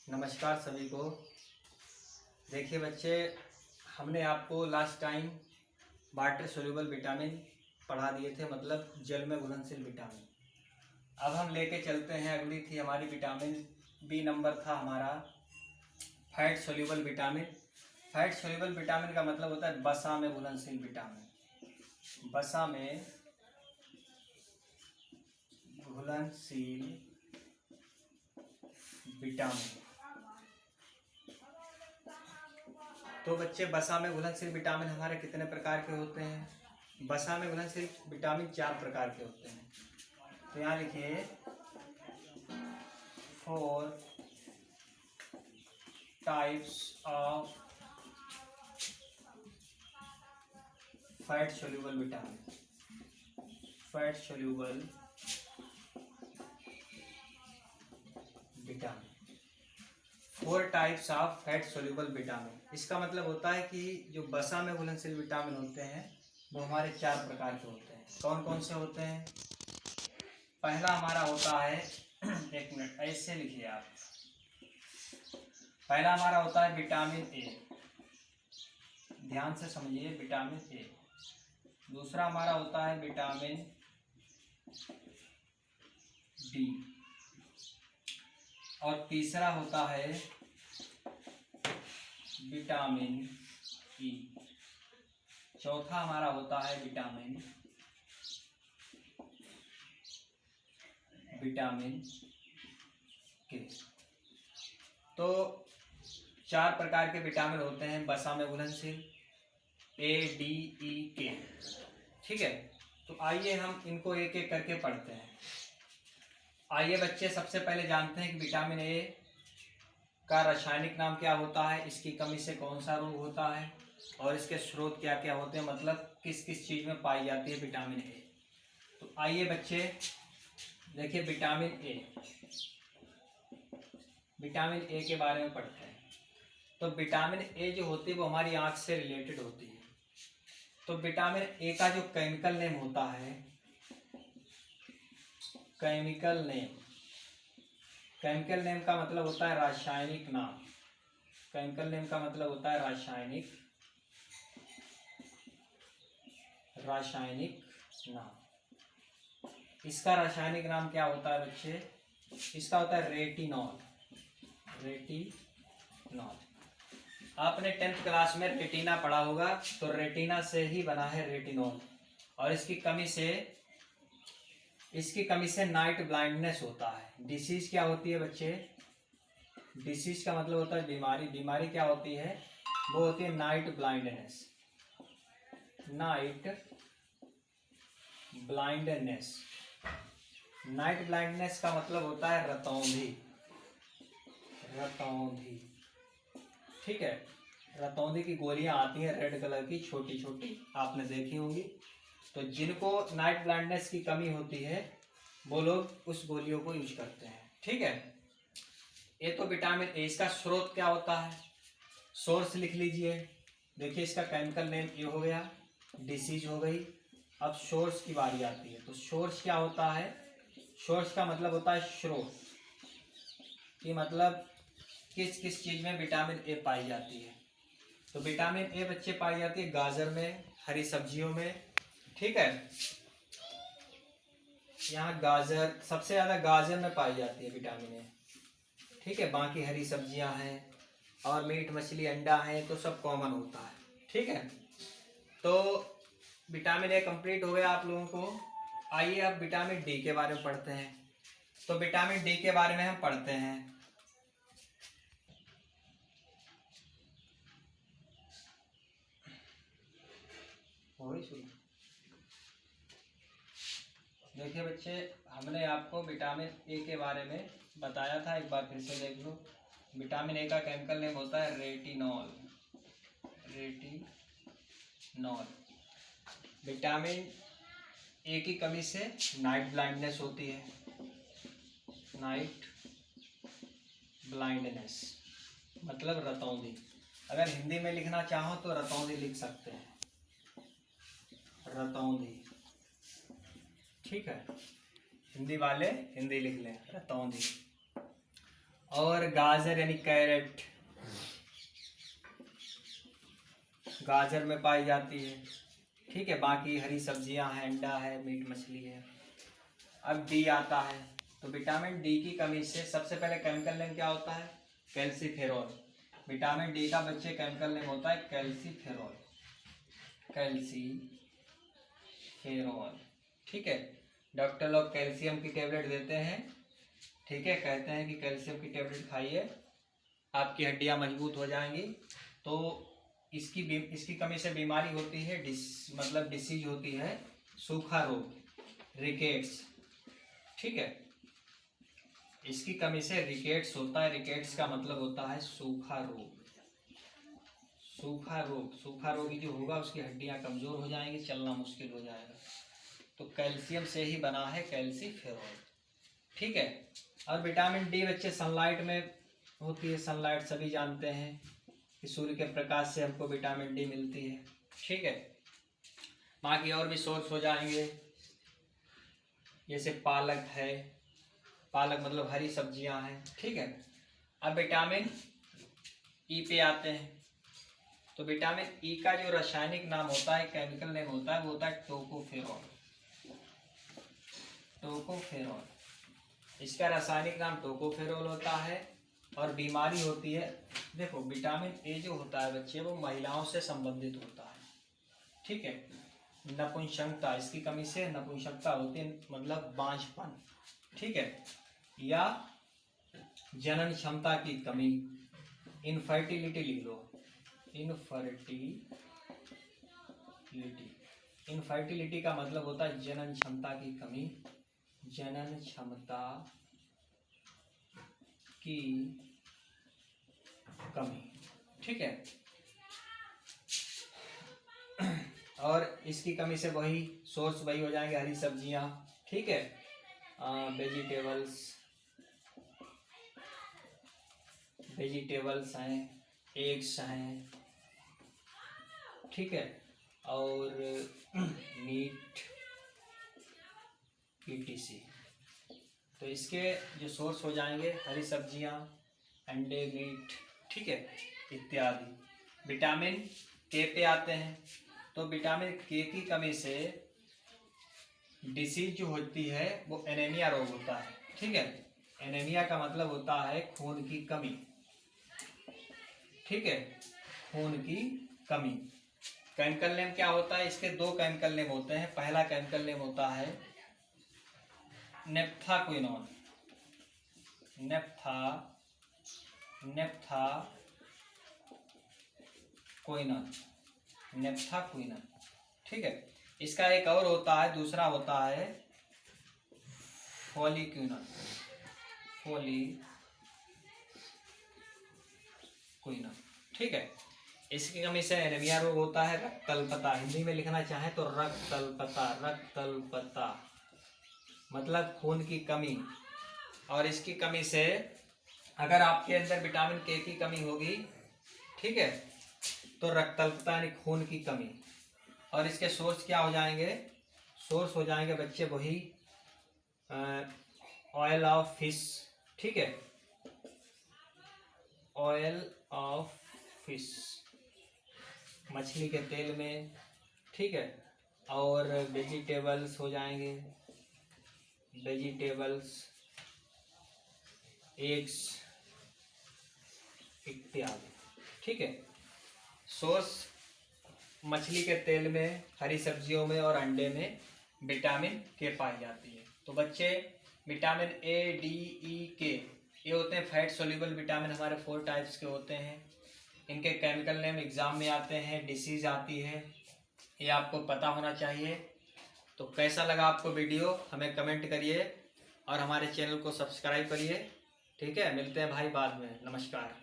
नमस्कार सभी को। देखिए बच्चे, हमने आपको last time water soluble vitamin पढ़ा दिए थे, मतलब जल में घुलनशील विटामिन। अब हम लेके चलते हैं, अगली थी हमारी विटामिन बी नंबर था हमारा fat soluble vitamin. Fat soluble vitamin का मतलब होता है वसा में घुलनशील विटामिन। वसा में घुलनशील विटामिन। तो बच्चे, वसा में घुलनशील विटामिन हमारे कितने प्रकार के होते हैं? वसा में घुलनशील विटामिन 4 प्रकार के होते हैं। तो यहाँ लिखिए 4 types of fat soluble vitamin. Fat soluble vitamin, 4 types of fat soluble vitamin. इसका मतलब होता है कि जो वसा में घुलनशील विटामिन होते हैं वो हमारे 4 प्रकार के होते हैं। कौन कौन से होते हैं? पहला हमारा होता है एक मिनट ऐसे लिखिए आप। पहला हमारा होता है विटामिन ए, ध्यान से समझिए, विटामिन ए। दूसरा हमारा होता है विटामिन डी, और तीसरा होता है विटामिन ई। चौथा हमारा होता है विटामिन के। तो 4 प्रकार के विटामिन होते हैं वसा में घुलनशील, ए डी ई के। ठीक है, तो आइए हम इनको एक एक करके पढ़ते हैं। आइए बच्चे, सबसे पहले जानते हैं कि विटामिन ए का रासायनिक नाम क्या होता है, इसकी कमी से कौन सा रोग होता है, और इसके स्रोत क्या क्या होते हैं, मतलब किस किस चीज़ में पाई जाती है विटामिन ए। तो आइए बच्चे देखिए, विटामिन ए के बारे में पढ़ते हैं। तो विटामिन ए जो होती है वो हमारी आँख से रिलेटेड होती है। तो विटामिन ए का जो केमिकल नेम होता है, केमिकल नेम का मतलब होता है रासायनिक नाम। केमिकल नेम का मतलब होता है रासायनिक नाम। इसका रासायनिक नाम क्या होता है बच्चे? इसका होता है रेटिनॉल। आपने 10th क्लास में रेटिना पढ़ा होगा, तो रेटिना से ही बना है रेटिनॉल। और इसकी कमी से नाइट ब्लाइंडनेस होता है। डिसीज क्या होती है बच्चे? डिसीज का मतलब होता है बीमारी। बीमारी क्या होती है? वो होती है नाइट ब्लाइंडनेस। नाइट ब्लाइंडनेस का मतलब होता है रतौंधी। ठीक है, रतौंधी की गोलियां आती हैं रेड कलर की, छोटी छोटी, आपने देखी होंगी। तो जिनको नाइट ब्लाइंडनेस की कमी होती है वो लोग उस गोलियों को यूज करते हैं। ठीक है, ये तो विटामिन ए। इसका स्रोत क्या होता है? सोर्स लिख लीजिए। देखिए, इसका केमिकल नेम ये हो गया, डिसीज हो गई। अब सोर्स की बारी आती है। तो सोर्स क्या होता है? सोर्स का मतलब होता है स्रोत, कि मतलब किस किस चीज में विटामिन ए पाई जाती है। तो विटामिन ए बच्चे पाई जाती है गाजर में, हरी सब्जियों में। ठीक है, यहाँ गाजर, सबसे ज्यादा गाजर में पाई जाती है विटामिन ए। ठीक है, बाकी हरी सब्जियां हैं और मीट मछली अंडा है तो सब कॉमन होता है। ठीक है, तो विटामिन ए कंप्लीट हो गया आप लोगों को। आइए अब विटामिन डी के बारे में पढ़ते हैं। तो विटामिन डी के बारे में हम पढ़ते हैं। देखिए बच्चे, हमने आपको विटामिन ए के बारे में बताया था, एक बार फिर से देख लो। विटामिन ए का केमिकल नेम होता है रेटिनॉल। विटामिन ए की कमी से नाइट ब्लाइंडनेस होती है। नाइट ब्लाइंडनेस मतलब रतौंधी। अगर हिंदी में लिखना चाहो तो रतौंधी लिख सकते हैं, रतौंधी। ठीक है, हिंदी वाले हिंदी लिख लें, रतौंधी। और गाजर यानी कैरेट, गाजर में पाई जाती है। ठीक है, बाकी हरी सब्जियां हैं, अंडा है, मीट मछली है। अब डी आता है, तो विटामिन डी की कमी से सबसे पहले केमिकल नेम क्या होता है? कैल्सीफेरॉल। विटामिन डी का बच्चे केमिकल नेम होता है कैल्सीफेरॉल, कैल्सीफेरॉल। ठीक है, डॉक्टर लोग कैल्शियम की टेबलेट देते हैं। ठीक है, कहते हैं कि कैल्शियम की टेबलेट खाइए, आपकी हड्डियां मजबूत हो जाएंगी। तो इसकी कमी से बीमारी होती है, मतलब डिसीज होती है सूखा रोग, रिकेट्स। ठीक है, इसकी कमी से रिकेट्स होता है। रिकेट्स का मतलब होता है सूखा रोग। सूखा रोग, सूखा रोगी जो होगा उसकी हड्डियां कमजोर हो जाएंगी, चलना मुश्किल हो जाएगा। तो कैल्शियम से ही बना है कैल्सीफेरॉल। ठीक है, और विटामिन डी बच्चे सनलाइट में होती है। सनलाइट सभी जानते हैं कि सूर्य के प्रकाश से हमको विटामिन डी मिलती है। ठीक है, बाकी और भी सोर्स हो जाएंगे, जैसे पालक है, पालक मतलब हरी सब्जियां हैं। ठीक है, अब विटामिन ई पे आते हैं। तो विटामिन ई का जो रासायनिक नाम होता है, केमिकल नेम होता है, वो होता है टोकोफेरॉल। टोकोफेरॉल, इसका रासायनिक नाम टोकोफेरॉल होता है। और बीमारी होती है, देखो विटामिन ए जो होता है बच्चे, वो महिलाओं से संबंधित होता है। ठीक है, नपुंसकता, इसकी कमी से नपुंसकता होती है, मतलब बांझपन। ठीक है, या जनन क्षमता की कमी, इनफर्टिलिटी लिख लो, इनफर्टिलिटी। इनफर्टिलिटी का मतलब होता है जनन क्षमता की कमी, जनन क्षमता की कमी। ठीक है, और इसकी कमी से वही सोर्स वही हो जाएंगे हरी सब्जियां। ठीक है, वेजिटेबल्स हैं, एग्स हैं। ठीक है, और मीट, पीटीसी। तो इसके जो सोर्स हो जाएंगे हरी सब्जियां, अंडे, मीट। ठीक है, इत्यादि। विटामिन के पे आते हैं। तो विटामिन के की कमी से डिसीज जो होती है वो एनीमिया रोग होता है। ठीक है, एनीमिया का मतलब होता है खून की कमी। ठीक है, खून की कमी। केमिकल नेम क्या होता है? इसके दो केमिकल नेम होते हैं। पहला केमिकल नेम होता है नेफ्थाक्विनोन, नेफ्थाक्विनोन। ठीक है, इसका एक और होता है, दूसरा होता है फोलिक्विनोन, ठीक है, इसकी कमी से एनीमिया रोग होता है। रक्तल्पता, हिंदी में लिखना चाहे तो रक्तल्पता मतलब खून की कमी। और इसकी कमी से अगर आपके अंदर विटामिन के की कमी होगी, ठीक है, तो रक्तल्पता यानी खून की कमी। और इसके सोर्स क्या हो जाएंगे? सोर्स हो जाएंगे बच्चे वही ऑयल ऑफ फिश। ठीक है, ऑयल ऑफ फिश, मछली के तेल में। ठीक है, और वेजिटेबल्स हो जाएंगे, वेजिटेबल्स, एग्स इत्यादि। ठीक है, सोर्स मछली के तेल में, हरी सब्जियों में और अंडे में विटामिन के पाई जाती है। तो बच्चे विटामिन ए, डी, ई, के ये होते हैं फैट सोल्यूबल विटामिन। हमारे 4 टाइप्स के होते हैं। इनके केमिकल नेम एग्जाम में आते हैं, डिसीज आती है, ये आपको पता होना चाहिए। तो कैसा लगा आपको वीडियो हमें कमेंट करिए और हमारे चैनल को सब्सक्राइब करिए। ठीक है, मिलते हैं भाई बाद में। नमस्कार।